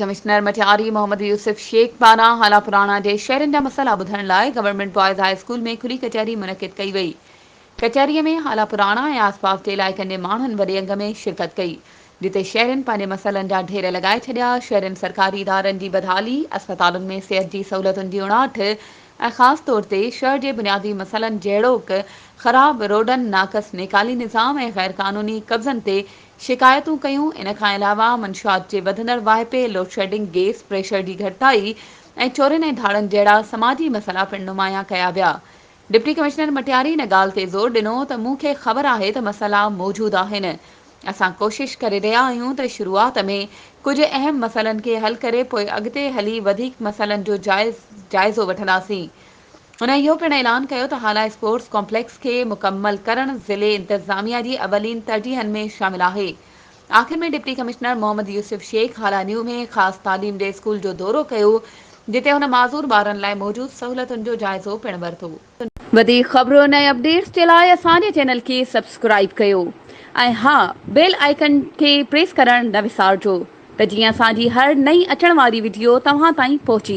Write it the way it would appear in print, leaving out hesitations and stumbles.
Commissioner Matiari Mohammad Yusuf Sheikh पारां हाला पुराणा जे शहरनि जा मसला ॿुधण लाइ गवर्नमेंट बॉयज़ हाई स्कूल में खुली कचहरी मुनक़िद कई वई। कचहरीअ में हाला पुराणा ऐं आसपास जे इलाइक़नि जे माण्हुनि वॾे अंग में शिरकत कई, जिते शहरनि पंहिंजे मसइलनि जा ढेर लॻाए छॾिया। शहरनि सरकारी इदारनि जी बदहाली, अस्पतालुनि में सिहत जी सहूलियतुनि जी उणाट ऐं ख़ासि तौर ते शहर जे बुनियादी मसइलनि जहिड़ोकि ख़राब रोडनि, नाक़स नेकाली निज़ाम ऐं ग़ैर क़ानूनी कब्ज़नि ते शिकायतूं कयूं। इन खां अलावा मंशियात जे वधंदड़ वाहिपे, लोड शेडिंग, गैस प्रेशर जी घटिताई ऐं चोरियुनि ऐं धाड़नि जहिड़ा समाजी मसइला पिणु नुमायां कया विया। डिप्टी कमिश्नर मटियारी इन ॻाल्हि ते ज़ोर ॾिनो त मूंखे ख़बर आहे त मसइला मौजूदु आहिनि। असां कोशिश करे रहिया आहियूं त शुरूआत में कुझु अहम मसइलनि खे हल करे पोइ अॻिते हली वधीक मसइलनि जो जाइज़ो वठंदासीं। हुन इहो पिणु ऐलान कयो त हालाए स्पोर्ट्स कॉम्प्लेक्स खे मुकमल करणु ज़िले इंतिज़ामिया जी अवलीन तरजीहनि में शामिल आहे। आख़िर में डिप्टी कमिश्नर मोहम्मद यूसुफ शेख हाला न्यू में ख़ासि तालीम जे स्कूल जो दौरो कयो, जिते हुन माज़ूर ॿारनि लाइ मौजूदु सहूलियतुनि जो जाइज़ो पिणु वरितो। वधीक ख़बरुनि ऐं अपडेट्स जे लाइ असांजे चैनल खे सब्सक्राइब कयो ऐं हा, बेल आइकन खे प्रेस करणु न विसारिजो त जीअं असांजी हर नई अचण वारी वीडियो तव्हां ताईं पहुची